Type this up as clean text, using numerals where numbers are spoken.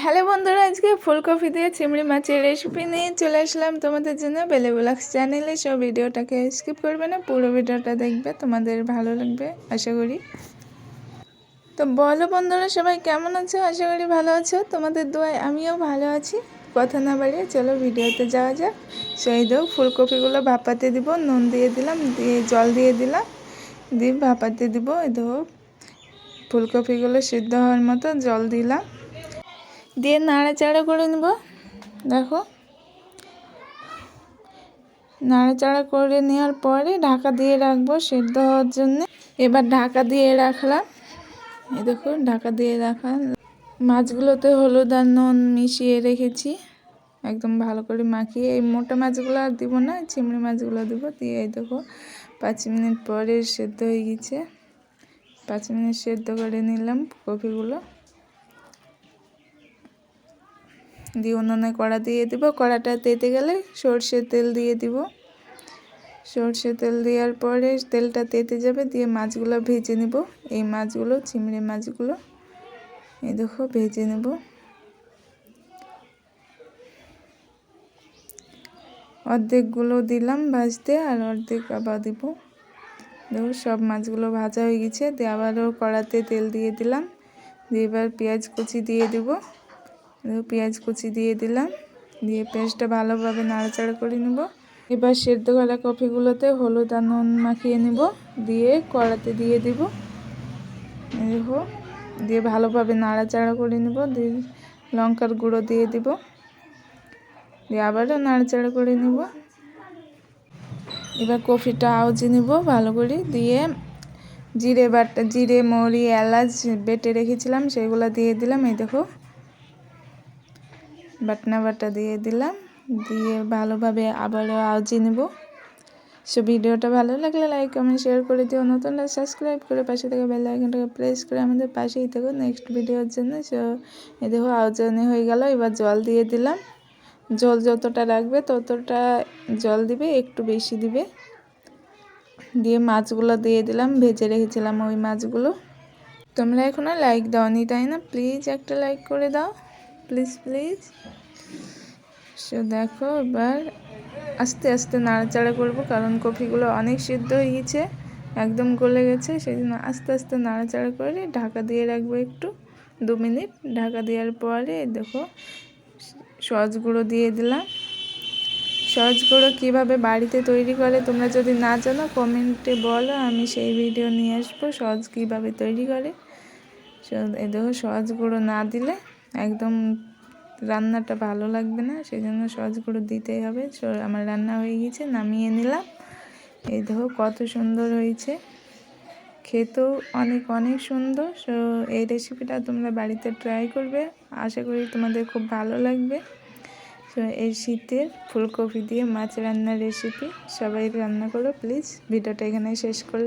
Hello বন্ধুরা, আজকে ফুলকপি দিয়ে চিংড়ি মাছের রেসিপি নিয়ে চলে আসলাম তোমাদের জন্য বেলে ব্লগস চ্যানেলে। সব ভিডিওটাকে স্কিপ করবে না, পুরো ভিডিওটা দেখবে, তোমাদের ভালো লাগবে আশা করি। তো বলো বন্ধুরা, সবাই কেমন আছো? আশা করি ভালো আছো, তোমাদের দোয়ায় আমিও ভালো আছি। কথা না বাড়িয়ে চলো ভিডিওতে যাওয়া যাক। সেই দাও ফুলকপিগুলো ভাপাতে দিব, নুন দিয়ে দিলাম, দিয়ে জল দিয়ে দিলাম, দিয়ে ভাপাতে দিব। এই দেখো ফুলকপিগুলো সিদ্ধ হওয়ার মতো জল দিলাম, দিয়ে নাড়াচাড়া করে নেব। দেখো নাড়াচাড়া করে নেওয়ার পরে ঢাকা দিয়ে রাখবো সিদ্ধ হওয়ার জন্য। এবার ঢাকা দিয়ে রাখলাম। এই দেখো ঢাকা দিয়ে রাখা মাছগুলোতে হলুদ আর নুন মিশিয়ে রেখেছি, একদম ভালো করে মাখিয়ে। এই মোটা মাছগুলো আর দিব না, চিংড়ি মাছগুলো দেবো। দিয়ে এই দেখো 5 মিনিট পরে সেদ্ধ হয়ে গেছে। 5 মিনিট সেদ্ধ করে নিলাম কপিগুলো, দিয়ে উনুনে কড়া দিয়ে দিব। কড়াটা তেতে গেলে সর্ষের তেল দিয়ে দিব। সর্ষে তেল দেওয়ার পরে তেলটা তেতে যাবে, দিয়ে মাছগুলো ভেজে নেব। এই মাছগুলো চিংড়ি মাছগুলো এই দেখো ভেজে নেব। অর্ধেকগুলো দিলাম ভাজতে, আর অর্ধেক আবার দিব। দেখো সব মাছগুলো ভাজা হয়ে গেছে। দিয়ে আবারও কড়াতে তেল দিয়ে দিলাম, দিয়ে এবার পেঁয়াজ কুচি দিয়ে দিব। দেখো পেঁয়াজ কুচি দিয়ে দিলাম, দিয়ে পেঁয়াজটা ভালোভাবে নাড়াচাড়া করে নেব। এবার সেদ্ধ করা কপিগুলোতে হলুদ আর নুন মাখিয়ে নেব, দিয়ে কড়াতে দিয়ে দিব। দেখো দিয়ে ভালোভাবে নাড়াচাড়া করে নেব, দিয়ে লঙ্কার গুঁড়ো দিয়ে দিব, দিয়ে আবারও নাড়াচাড়া করে নেব। এবার কপিটা আউজে নেব ভালো করে, দিয়ে জিরে মৌরি এলাচ বেটে রেখেছিলাম সেগুলো দিয়ে দিলাম। এই দেখো বাটা দিয়ে দিলাম, দিয়ে ভালোভাবে আবারও আউজিয়ে নেব। সো ভিডিওটা ভালো লাগলে লাইক কমেন্ট শেয়ার করে দিও, নতুনরা সাবস্ক্রাইব করে পাশে থেকে বেল আইকনটাকে প্রেস করে আমাদের পাশেই থেকো নেক্সট ভিডিওর জন্য। সো এই দেখো আউজানি হয়ে গেল। এবার জল দিয়ে দিলাম, জল যতটা রাখবে ততটা জল দিবে, একটু বেশি দিবে। দিয়ে মাছগুলো দিয়ে দিলাম, ভেজে রেখেছিলাম ওই মাছগুলো। তোমরা এখনো লাইক দাওনি তাই না? প্লিজ একটা লাইক করে দাও, প্লিজ প্লিজ। সো দেখো এবার আস্তে আস্তে নাড়াচাড়া করব, কারণ কপিগুলো অনেক সিদ্ধ হয়ে গেছে, একদম গলে গেছে। সেই জন্য আস্তে আস্তে নাড়াচাড়া করে ঢাকা দিয়ে রাখবো একটু 2 মিনিট। ঢাকা দেওয়ার পরে দেখো সস গুঁড়ো দিয়ে দিলাম। সস গুঁড়ো কীভাবে বাড়িতে তৈরি করে তোমরা যদি না জানো কমেন্টে বলো, আমি সেই ভিডিও নিয়ে আসবো সস কীভাবে তৈরি করে। এই দেখো সস গুঁড়ো না দিলে একদম রান্নাটা ভালো লাগবে না, সেই জন্য সস গুঁড়ো দিতেই হবে। আমার রান্না হয়ে গেছে, নামিয়ে নিলাম। এই দেখো কত সুন্দর হয়েছে, খেতেও অনেক অনেক সুন্দর। সো এই রেসিপিটা তোমরা বাড়িতে ট্রাই করবে, আশা করি তোমাদের খুব ভালো লাগবে। তো এই শীতের ফুলকপি দিয়ে মাছ রান্নার রেসিপি সবাই রান্না করো প্লিজ। ভিডিওটা এখানে শেষ করলাম।